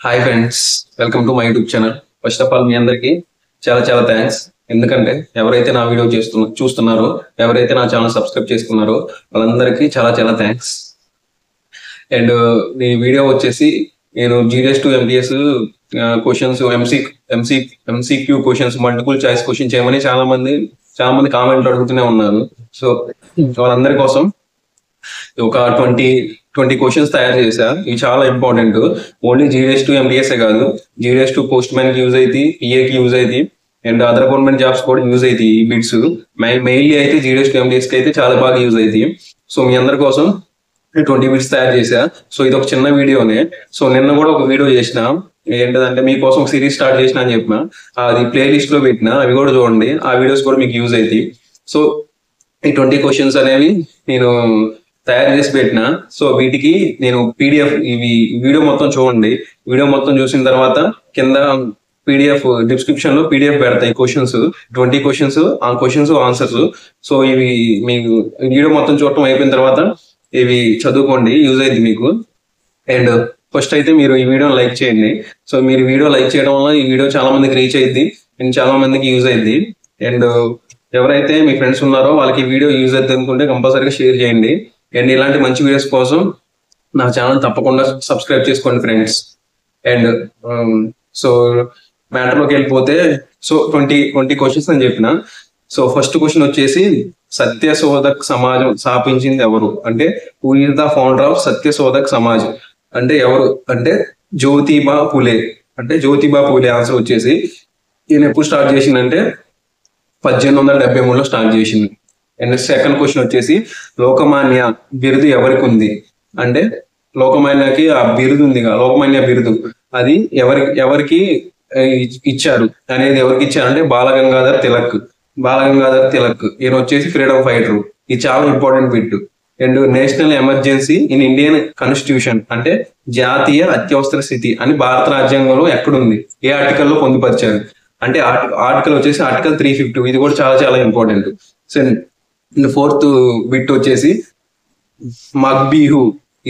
Hi friends, welcome to my YouTube channel. First of all మీ అందరికీ చాలా చాలా థ్యాంక్స్. ఎందుకంటే ఎవరైతే నా వీడియో చూస్తున్నారో, ఎవరైతే నా ఛానల్ సబ్స్క్రైబ్ చేసుకున్నారో వాళ్ళందరికీ చాలా చాలా థ్యాంక్స్. అండ్ ఈ వీడియో వచ్చేసి నేను GDS to MTS questions, MCQ questions, multiple choice question చేయమని చాలా మంది కామెంట్లు అడుగుతూనే ఉన్నారు. సో వాళ్ళందరి కోసం ఒక 20 క్వశ్చన్స్ తయారు చేశా. ఇవి చాలా important. Only GDS to MTS కాదు, జీడిఎస్ టు పోస్ట్ మ్యాన్ కి యూజ్ అవుతాయి, పిఏకి యూజ్ అవుతాయి, అండ్ అదర్ గవర్నమెంట్ జాబ్స్ కూడా యూజ్ అవుతాయి. ఈ బిట్స్ మెయిన్లీ అయితే జీడిఎస్ టు ఎంటీఎస్ కి అయితే చాలా బాగా యూజ్ అవుతాయి. సో మీ అందరి కోసం 20 బిట్స్ తయారు చేశా. సో ఇది ఒక చిన్న వీడియోనే. సో నిన్న కూడా ఒక వీడియో చేసిన, ఏంటంటే మీకోసం ఒక సిరీస్ స్టార్ట్ చేసిన అని చెప్పిన, అది ప్లేలిస్ట్ లో పెట్టిన, అవి కూడా చూడండి. ఆ వీడియోస్ కూడా మీకు యూజ్ అవుతాయి. సో ఈ 20 క్వశ్చన్స్ అనేవి నేను తయారు చేసి పెట్టిన. సో వీటికి నేను పీడిఎఫ్, ఇవి వీడియో మొత్తం చూడండి. వీడియో మొత్తం చూసిన తర్వాత కింద పీడిఎఫ్ డిస్క్రిప్షన్ లో పీడిఎఫ్ పెడతాయి క్వశ్చన్స్, 20 క్వశ్చన్స్, ఆ క్వశ్చన్స్ ఆన్సర్స్. సో ఇవి మీకు వీడియో మొత్తం చూడటం అయిపోయిన తర్వాత ఇవి చదువుకోండి, యూజ్ అయింది మీకు. అండ్ ఫస్ట్ అయితే మీరు ఈ వీడియోని లైక్ చేయండి. సో మీరు వీడియో లైక్ చేయడం వల్ల ఈ వీడియో చాలా మందికి రీచ్ అయ్యింది అండ్ చాలా మందికి యూజ్ అయింది. అండ్ ఎవరైతే మీ ఫ్రెండ్స్ ఉన్నారో వాళ్ళకి ఈ వీడియో యూజ్ అవుతుంది అనుకుంటే కంపల్సరీగా షేర్ చేయండి. అండ్ ఇలాంటి మంచి వీడియోస్ కోసం నా ఛానల్ తప్పకుండా సబ్స్క్రైబ్ చేసుకోండి ఫ్రెండ్స్. అండ్ సో మ్యాటర్లోకి వెళ్ళిపోతే, సో 20 క్వశ్చన్స్ అని చెప్పిన. సో ఫస్ట్ క్వశ్చన్ వచ్చేసి, సత్యశోధక్ సమాజం స్థాపించింది ఎవరు? అంటే who is the founder of Satyashodhak Samaj అంటే ఎవరు? అంటే జ్యోతిబా పూలే. అంటే జ్యోతిబా పూలే ఆన్సర్ వచ్చేసి. ఈయన ఎప్పుడు స్టార్ట్ చేసిందంటే 1873లో స్టార్ట్ చేసింది. అండ్ సెకండ్ క్వశ్చన్ వచ్చేసి, లోకమాన్య బిరుదు ఎవరికి ఉంది? అంటే లోకమాన్యకి ఆ బిరుదు ఉంది, లోకమాన్య బిరుదు అది ఎవరికి ఇచ్చారు అనేది, ఎవరికి ఇచ్చారు అంటే బాలగంగాధర్ తిలక్. ఈయన వచ్చేసి ఫ్రీడమ్ ఫైటర్. ఇది చాలా important bit. And national emergency in Indian constitution అంటే జాతీయ అత్యవసర స్థితి అని భారత రాజ్యాంగంలో ఎక్కడుంది, ఏ ఆర్టికల్లో పొందుపరిచారు అంటే ఆర్టికల్ వచ్చేసి ఆర్టికల్ 350. ఇది కూడా చాలా చాలా ఇంపార్టెంట్. సో ఫోర్త్ బిట్ వచ్చేసి, Magh Bihu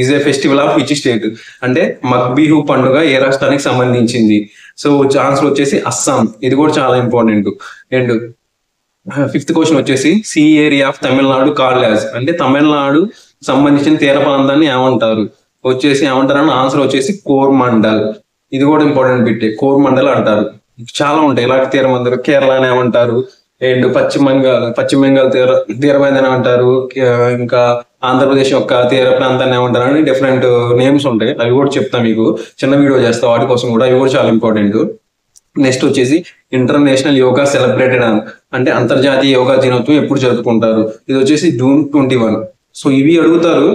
is a festival of which state అంటే మగ్బిహు పండుగ ఏ రాష్ట్రానికి సంబంధించింది? సో ఆన్సర్ వచ్చేసి అస్సాం. ఇది కూడా చాలా ఇంపార్టెంట్. అండ్ ఫిఫ్త్ క్వశ్చన్ వచ్చేసి, sea area of Tamil Nadu called as అంటే తమిళనాడు సంబంధించిన తీర ప్రాంతాన్ని ఏమంటారు? ఏమంటారు ఆన్సర్ వచ్చేసి కోర్మండల్. ఇది కూడా ఇంపార్టెంట్ బిట్. కోర్మండల్ అంటారు. చాలా ఉంటాయి ఇలాంటి తీరమందరు. కేరళని ఏమంటారు? అండ్ పశ్చిమ బెంగాల్ తీరమైందని అంటారు. ఇంకా ఆంధ్రప్రదేశ్ యొక్క తీర ప్రాంతాన్ని ఏమంటారు అని డిఫరెంట్ నేమ్స్ ఉంటాయి. అవి కూడా చెప్తా మీకు, చిన్న వీడియో చేస్తా వాటి కోసం కూడా. అవి కూడా చాలా ఇంపార్టెంట్. నెక్స్ట్ వచ్చేసి, ఇంటర్నేషనల్ యోగా సెలబ్రేటెడ్ అంటే అంతర్జాతీయ యోగా దినోత్సవం ఎప్పుడు జరుపుకుంటారు? ఇది వచ్చేసి జూన్ 21. సో ఇవి అడుగుతారు.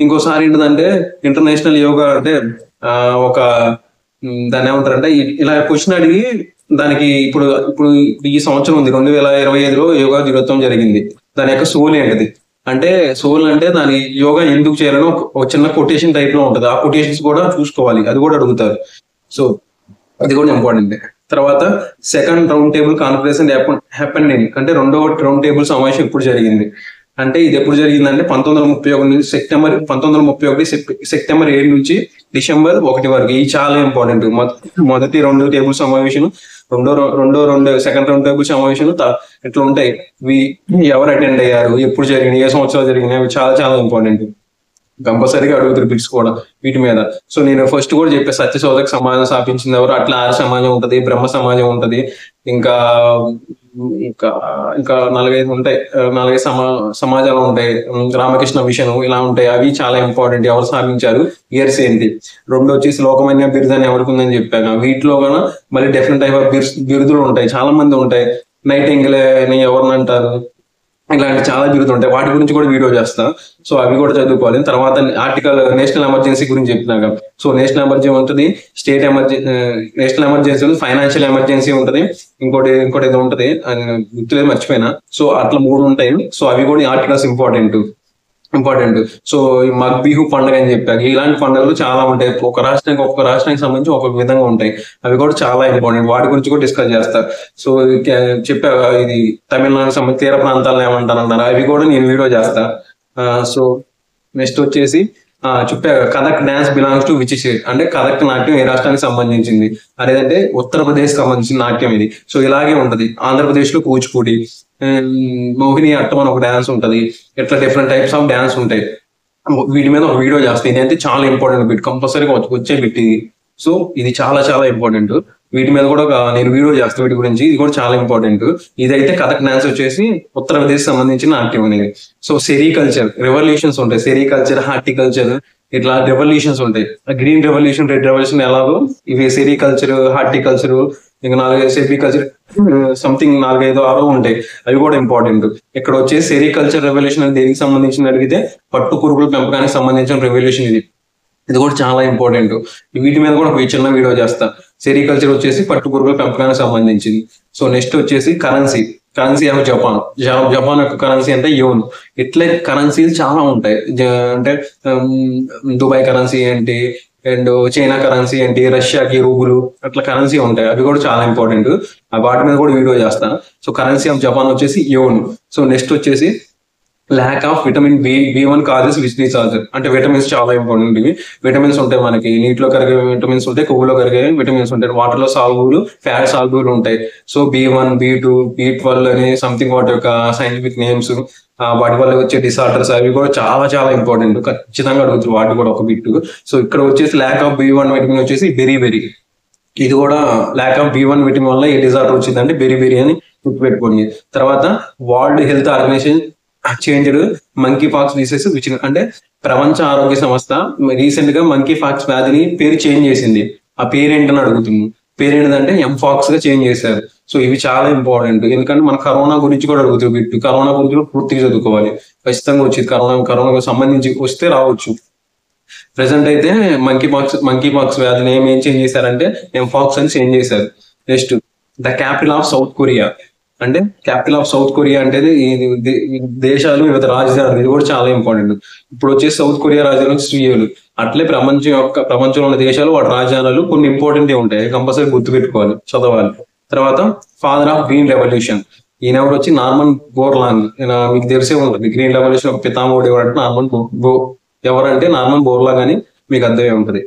ఇంకోసారి ఏంటంటే ఇంటర్నేషనల్ యోగా అంటే ఒక దాన్ని ఏమంటారంటే, ఇలా క్వశ్చన్ అడిగి దానికి ఇప్పుడు ఈ సంవత్సరం ఉంది 2025లో యోగా దినోత్సవం జరిగింది. దాని యొక్క సోల్ ఏంటిది అంటే, దాని యోగా ఎందుకు చేయాలని ఒక చిన్న కొటేషన్ టైప్ లో ఉంటుంది. ఆ కొటేషన్స్ కూడా చూసుకోవాలి, అది కూడా అడుగుతారు. సో అది కూడా ఇంపార్టెంట్. తర్వాత second round table conference happen అంటే రెండవ రౌండ్ టేబుల్ సమావేశం ఎప్పుడు జరిగింది అంటే, ఇది ఎప్పుడు జరిగిందంటే 1931 నుంచి సెప్టెంబర్ 7 నుంచి డిసెంబర్ 1 వరకు. ఇది చాలా ఇంపార్టెంట్. మొదటి రెండు టేబుల్ సమావేశం, సెకండ్ రౌండ్ టేబుల్ సమావేశం ఇట్లా ఉంటాయి. ఎవరు అటెండ్ అయ్యారు, ఎప్పుడు జరిగినాయి, ఏ సంవత్సరాలు జరిగినాయి, అవి చాలా చాలా ఇంపార్టెంట్. కంపల్సరీగా అడుగుతారు బిట్స్ కూడా వీటి మీద. సో నేను ఫస్ట్ కూడా చెప్పే, సత్యశోధక్ సమాజం స్థాపించింది ఎవరు? అట్లా ఆర్య సమాజం ఉంటది, బ్రహ్మ సమాజం ఉంటది, ఇంకా 4-5 ఉంటాయి. 4-5 సమాజాలు ఉంటాయి. రామకృష్ణ మిషన్ ఇలా ఉంటాయి. అవి చాలా ఇంపార్టెంట్. ఎవరు స్థాపించారు, ఇయర్స్ ఏంటి. రెండు వచ్చేసి లోకమాన్య బిరుదు అని ఎవరికి ఉందని చెప్పాను. వీటిలో కూడా మళ్ళీ డిఫరెంట్ టైప్ ఆఫ్ బిరుదులు ఉంటాయి, చాలా మంది ఉంటాయి. నైటింగేల్ అని ఎవరిని అంటారు, ఇలాంటి చాలా బిరుదులు ఉంటాయి. వాటి గురించి కూడా వీడియో చేస్తా. సో అవి కూడా చదువుకోవాలి. తర్వాత ఆర్టికల్ నేషనల్ ఎమర్జెన్సీ గురించి చెప్పినాక, సో నేషనల్ ఎమర్జెన్సీ ఉంటుంది, నేషనల్ ఎమర్జెన్సీ ఉంటుంది, ఫైనాన్షియల్ ఎమర్జెన్సీ ఉంటుంది, ఇంకోటి ఏదో ఉంటుంది, గుర్తులేదు, మర్చిపోయినా. సో అట్లా 3 ఉంటాయి. సో అవి కూడా ఆర్టికల్స్ ఇంపార్టెంట్. సో ఈ మగ్బిహు పండుగ అని చెప్పాక, ఇలాంటి పండుగలు చాలా ఉంటాయి. ఒక్కొక్క రాష్ట్రానికి సంబంధించి ఒక్కొక్క విధంగా ఉంటాయి. అవి కూడా చాలా ఇంపార్టెంట్. వాటి గురించి కూడా డిస్కస్ చేస్తారు. సో చెప్పా, ఇది తమిళనాడుకి సంబంధించి తీర ప్రాంతాలను ఏమంటారు అన్నారు, అవి కూడా నేను వీడియో చేస్తా. సో నెక్స్ట్ వచ్చేసి చెప్పా Kathak dance belongs to which state అంటే కథక్ నాట్యం ఏ రాష్ట్రానికి సంబంధించింది అనేదంటే ఉత్తరప్రదేశ్ సంబంధించిన నాట్యం ఇది. సో ఇలాగే ఉంటది. ఆంధ్రప్రదేశ్ లో కూచిపూడి, మోహిని అట్టం అని ఒక డాన్స్ ఉంటది. ఇట్లా డిఫరెంట్ టైప్స్ ఆఫ్ డాన్స్ ఉంటాయి. వీటి మీద ఒక వీడియో చేస్తాను. ఇది అంటే చాలా ఇంపార్టెంట్ బిట్, కంపల్సరీగా వచ్చే బిట్ ఇది. సో ఇది చాలా చాలా ఇంపార్టెంట్. వీటి మీద కూడా నేను వీడియో చేస్తాను వీటి గురించి. ఇది కూడా చాలా ఇంపార్టెంట్. ఇదైతే కథక్ డాన్స్ వచ్చేసి ఉత్తరప్రదేశ్ సంబంధించిన నాట్యం అనేది. సో సెరికల్చర్ రెవల్యూషన్స్ ఉంటాయి. సెరికల్చర్, హార్టికల్చర్ ఇట్లా రెవల్యూషన్స్ ఉంటాయి. గ్రీన్ రెవల్యూషన్, రెడ్ రెవల్యూషన్ ఎలాగో ఇవి సెరికల్చర్, హార్టికల్చర్, ఇంకా 4-5 సెరికల్చర్ సంథింగ్ 4-5-6 ఉంటాయి. అవి కూడా ఇంపార్టెంట్. ఇక్కడ వచ్చేసి సెరికల్చర్ రెవల్యూషన్ అనేది దేనికి సంబంధించిన అడిగితే పట్టు పురుగుల పెంపకానికి సంబంధించిన రెవల్యూషన్ ఇది. ఇది కూడా చాలా ఇంపార్టెంట్. వీటి మీద కూడా ఒక చిన్న వీడియో చేస్తా. సెరికల్చర్ వచ్చేసి పట్టు పురుగుల పెంపకానికి సంబంధించింది. సో నెక్స్ట్ వచ్చేసి కరెన్సీ ఆఫ్ జపాన్. జపాన్ యొక్క కరెన్సీ అంటే యోన్. ఇట్లే కరెన్సీలు చాలా ఉంటాయి. అంటే దుబాయ్ కరెన్సీ ఏంటి, అండ్ చైనా కరెన్సీ ఏంటి, రష్యాకి రూబులు, అట్లా కరెన్సీ ఉంటాయి. అవి కూడా చాలా ఇంపార్టెంట్. వాటి మీద కూడా వీడియో చేస్తా. సో కరెన్సీ ఆఫ్ జపాన్ వచ్చేసి యోన్. సో నెక్స్ట్ వచ్చేసి lack of vitamin B1 causes which disorder. అంటే విటమిన్స్ చాలా ఇంపార్టెంట్. ఇవి విటమిన్స్ ఉంటాయి మనకి, నీటిలో కరిగే విటమిన్స్ ఉంటాయి, కొవ్వులో కరిగే విటమిన్స్ ఉంటాయి, వాటర్ లో సాల్బుల్, ఫ్యాట్ సాల్బుల్ ఉంటాయి. సో B1, B2, B12 అని సంథింగ్ వాటి యొక్క సైంటిఫిక్ నేమ్స్, వాటి వల్ల వచ్చే డిసార్డర్స్ అవి కూడా చాలా చాలా ఇంపార్టెంట్. ఖచ్చితంగా అడుగుతారు వాటి కూడా ఒక బిట్. సో ఇక్కడ వచ్చేసి ల్యాక్ ఆఫ్ B1 విటమిన్ వచ్చేసి బెరీ. ఇది కూడా ల్యాక్ ఆఫ్ B1 విటమిన్ వల్ల ఏ డిసార్డర్ వచ్చిందంటే బెరీ అని గుర్తుపెట్టుకోండి. తర్వాత world health organization changed monkeypox disease which అంటే ప్రపంచ ఆరోగ్య సంస్థ రీసెంట్ గా మంకీ పాక్స్ వ్యాధిని పేరు చేంజ్ చేసింది. ఆ పేరు ఏంటని అడుగుతుంది. పేరు ఏంటంటే ఎంపాక్స్ గా చేంజ్ చేశారు. సో ఇవి చాలా ఇంపార్టెంట్. ఎందుకంటే మన కరోనా గురించి కూడా అడుగుతుంది బిట్టు. కరోనా గురించి కూడా పూర్తిగా చదువుకోవాలి. ఖచ్చితంగా వచ్చేది కరోనాకు సంబంధించి వస్తే రావచ్చు. ప్రెసెంట్ అయితే మంకీ పాక్స్ వ్యాధిని ఏం చేంజ్ చేశారంటే ఎంపాక్స్ అని చేంజ్ చేశారు. Next the capital of south Korea. అంటే క్యాపిటల్ ఆఫ్ సౌత్ కొరియా అంటే దేశాలు వివిధ రాజధానులు. ఇది కూడా చాలా ఇంపార్టెంట్. ఇప్పుడు వచ్చేసి సౌత్ కొరియా రాజధాని సియోల్. అట్లే ప్రపంచంలో ఉన్న దేశాలు వాటి రాజధానులు కొన్ని ఇంపార్టెంట్ ఉంటాయి. కంపల్సరీ గుర్తుపెట్టుకోవాలి, చదవాలి. తర్వాత ఫాదర్ ఆఫ్ గ్రీన్ రెవల్యూషన్. ఈయన ఎవరు వచ్చి నార్మన్ బోర్లాంగ్. మీకు తెలిసే ఉంటుంది గ్రీన్ రెవల్యూషన్ ఒక పితామహుడు ఎవరంటే ఎవరంటే నార్మన్ బోర్లాంగ్ అని మీకు అర్థమే ఉంటుంది.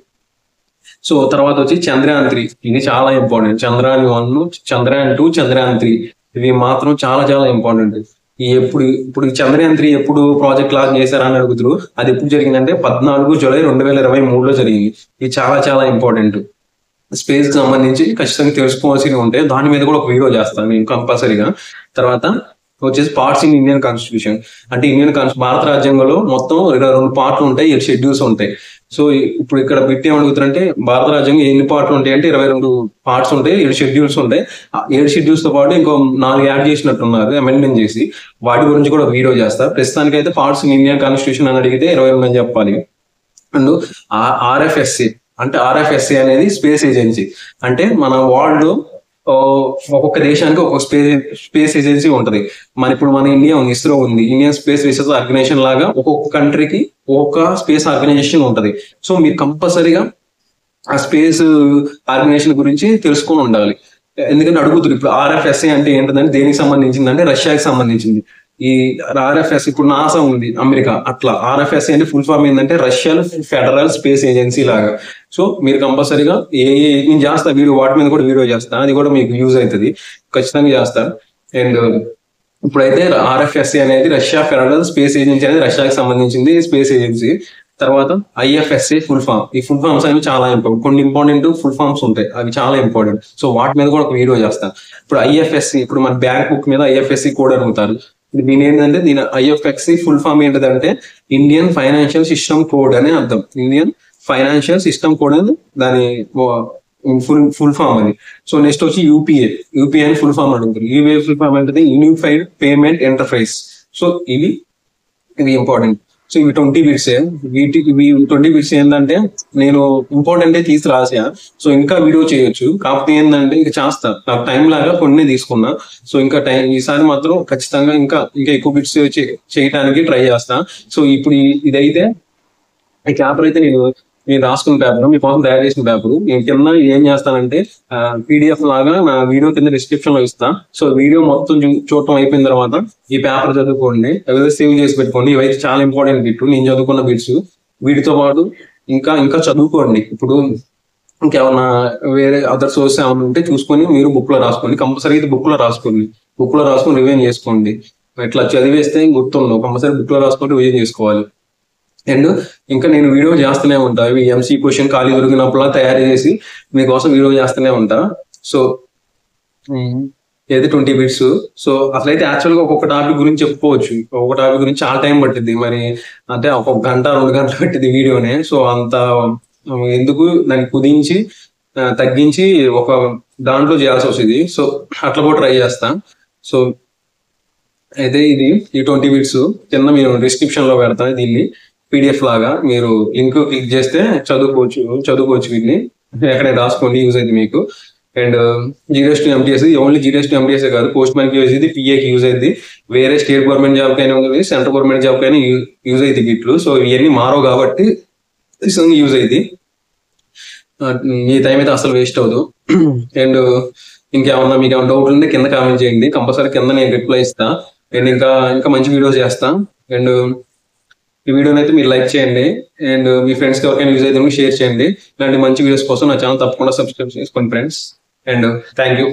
సో తర్వాత వచ్చి చంద్రయాన్ 3. ఇది చాలా ఇంపార్టెంట్. చంద్రయాన్ 1, చంద్రయాన్ 2, చంద్రయాన్ 3 ఇవి మాత్రం చాలా చాలా ఇంపార్టెంట్. ఇప్పుడు చంద్రయాన్ 3 ఎప్పుడు ప్రాజెక్ట్ లాంచ్ చేశారని అడుగుతారు. అది ఎప్పుడు జరిగిందంటే 14 జూలై 2023లో జరిగింది. ఇది చాలా చాలా ఇంపార్టెంట్. స్పేస్ కి సంబంధించి ఖచ్చితంగా తెలుసుకోవాల్సినవి ఉంటాయి. దాని మీద కూడా ఒక వీడియో చేస్తాను నేను కంపల్సరీగా. తర్వాత వచ్చేసి పార్ట్స్ ఇన్ ఇండియన్ కాన్స్టిట్యూషన్. అంటే భారత రాజ్యాంగంలో మొత్తం 22 పార్ట్లు ఉంటాయి, 7 షెడ్యూల్స్ ఉంటాయి. సో ఇప్పుడు ఇక్కడ బిట్ ఏమడుగుతారంటే భారత రాజ్యాంగం ఎన్ని పార్ట్లు ఉంటాయి అంటే 22 పార్ట్స్ ఉంటాయి, 7 షెడ్యూల్స్ ఉంటాయి. 7 షెడ్యూల్స్ తో పాటు ఇంకో 4 యాడ్ చేసినట్టున్నారు అమెండ్మెంట్ చేసి. వాటి గురించి కూడా వీడియో చేస్తా. ప్రస్తుతానికి అయితే పార్ట్స్ ఇన్ ఇండియన్ కాన్స్టిట్యూషన్ అని అడిగితే 22 అని చెప్పాలి. అండ్ RFSA అంటే RFSA అనేది స్పేస్ ఏజెన్సీ. అంటే మన వరల్డ్ లో ఒక్కొక్క దేశానికి ఒక్కొక్క స్పేస్ ఏజెన్సీ ఉంటది. ఇప్పుడు మన ఇండియా ఉంది, ఇస్రో ఉంది, ఇండియన్ స్పేస్ రీసెర్చ్ ఆర్గనైజేషన్ లాగా ఒక్కొక్క కంట్రీకి ఒక్కొక్క స్పేస్ ఆర్గనైజేషన్ ఉంటది. సో మీరు కంపల్సరీగా ఆ స్పేస్ ఆర్గనైజేషన్ గురించి తెలుసుకొని ఉండాలి. ఎందుకంటే అడుగుతుంది ఇప్పుడు RFSA అంటే ఏంటంటే దేనికి సంబంధించింది అంటే రష్యాకి సంబంధించింది. ఈ RFS ఇప్పుడు నాసా ఉంది అమెరికా, అట్లా RFSA అంటే ఫుల్ ఫామ్ ఏంటంటే రష్యన్ ఫెడరల్ స్పేస్ ఏజెన్సీ లాగా. సో మీరు కంపల్సరీగా నేను చేస్తా వీడియో, వాటి మీద కూడా వీడియో చేస్తా. అది కూడా మీకు యూజ్ అవుతుంది, ఖచ్చితంగా చేస్తా. అండ్ ఇప్పుడైతే RFSA అనేది రష్యా ఫెడరల్ స్పేస్ ఏజెన్సీ అనేది రష్యాకి సంబంధించింది స్పేస్ ఏజెన్సీ. తర్వాత IFSA ఫుల్ ఫామ్. ఈ ఫుల్ ఫామ్స్ అనేవి చాలా ఇంపార్టెంట్. కొన్ని ఇంపార్టెంట్ ఫుల్ ఫామ్స్ ఉంటాయి, అవి చాలా ఇంపార్టెంట్. సో వాటి మీద కూడా ఒక వీడియో చేస్తాను. ఇప్పుడు IFSC ఇప్పుడు మన బ్యాంక్ బుక్ మీద IFSC కోడ్ అడుగుతారు. దీని ఏంటంటే IFSC ఫుల్ ఫామ్ ఏంటంటే ఇండియన్ ఫైనాన్షియల్ సిస్టమ్ కోడ్ అనే అర్థం. ఇండియన్ ఫైనాన్షియల్ సిస్టమ్ కోడ్ అని దాని ఫుల్ ఫామ్ అది. సో నెక్స్ట్ వచ్చి యూపీఐ అని ఫుల్ ఫామ్ అడుగుతారు. యూపీఐ ఫుల్ ఫామ్ అంటే యూనిఫైడ్ పేమెంట్ ఇంటర్ఫేస్. సో ఇవి ఇంపార్టెంట్. సో ఇవి 20 బిట్స్. ఇవి 20 బిట్స్ ఏంటంటే నేను ఇంపార్టెంట్ తీసి రాసా. సో ఇంకా వీడియో చేయొచ్చు, కాకపోతే ఏంటంటే ఇంకా చేస్తా, నాకు టైం లాగా కొన్ని తీసుకున్నా. సో ఇంకా ఈసారి మాత్రం ఖచ్చితంగా ఇంకా ఎక్కువ బిట్స్ చేయడానికి ట్రై చేస్తా. సో ఇప్పుడు ఇదైతే ఈ పేపర్ అయితే నేను రాసుకున్న పేపర్, మీకోసం తయారు చేసిన పేపర్. నేను కింద ఏం చేస్తానంటే PDF లాగా నా వీడియో కింద డిస్క్రిప్షన్ లో ఇస్తా. సో వీడియో మొత్తం చూడటం అయిపోయిన తర్వాత ఈ పేపర్ చదువుకోండి, ఏదైతే సేవ్ చేసి పెట్టుకోండి. ఇవైతే చాలా ఇంపార్టెంట్ బిట్, నేను చదువుకున్న బిట్స్. వీటితో పాటు ఇంకా ఇంకా చదువుకోండి. ఇప్పుడు ఇంకేమన్నా వేరే అదర్ సోర్స్ ఏమైనా ఉంటే చూసుకొని మీరు బుక్ లో రాసుకోండి. కంపల్సరీ ఇది బుక్ లో రాసుకోండి. బుక్ లో రాసుకొని రివిజన్ చేసుకోండి. ఇట్లా చదివేస్తే గుర్తుండవు. కంపల్సరీ బుక్ లో రాసుకొని రివిజన్ చేసుకోవాలి. అండ్ ఇంకా నేను వీడియో చేస్తూనే ఉంటా. ఇవి ఎంసీ క్వశ్చన్ ఖాళీ దొరికినప్పుడల్లా తయారు చేసి మీకోసం వీడియో చేస్తూనే ఉంటా. సో ఏది 20 బిట్స్. సో అసలైతే యాక్చువల్ గా ఒక్కొక్క టాపిక్ గురించి చెప్పుకోవచ్చు. ఒక్కొక్క టాపిక్ గురించి చాలా టైం పట్టింది. మరి అంటే ఒక గంట 2 గంటలు పట్టింది వీడియోనే. సో అంత ఎందుకు దాన్ని కుదించి తగ్గించి ఒక దాంట్లో చేయాల్సి వస్తుంది. సో అట్లా కూడా ట్రై చేస్తా. సో అయితే ఈ 20 బిట్స్ కింద మీరు డిస్క్రిప్షన్ లో పెడతాను. దీన్ని పీడిఎఫ్ లాగా మీరు లింక్ క్లిక్ చేస్తే చదువుకోవచ్చు వీటిని. ఎక్కడైనా రాసుకోండి, యూజ్ అయింది మీకు. And GDS to MTS, only GDS to MTS కాదు, పోస్ట్ మ్యాన్ కి యూజ్ అయింది, పిఏకి యూజ్ అయింది, వేరే స్టేట్ గవర్నమెంట్ జాబ్ కైనా సెంట్రల్ గవర్నమెంట్ జాబ్ కైనా యూజ్ అయింది గిట్లు. సో ఇవన్నీ మారవు కాబట్టి యూజ్ అయింది. మీ టైం అయితే అసలు వేస్ట్ అవ్వదు. అండ్ ఇంకేమన్నా మీకు ఏమైనా డౌట్ ఉంటే కింద కామెంట్ చేయండి. కంపల్సరీ కింద నేను రిప్లై ఇస్తా. అండ్ ఇంకా ఇంకా మంచి వీడియోస్ చేస్తా. అండ్ ఈ వీడియోని అయితే మీరు లైక్ చేయండి. అండ్ మీ ఫ్రెండ్స్కి ఎవరికైనా యూజ్ అయితే షేర్ చేయండి. ఇలాంటి మంచి వీడియోస్ కోసం నా ఛానల్ తప్పకుండా సబ్స్క్రైబ్ చేసుకోండి ఫ్రెండ్స్. And thank you.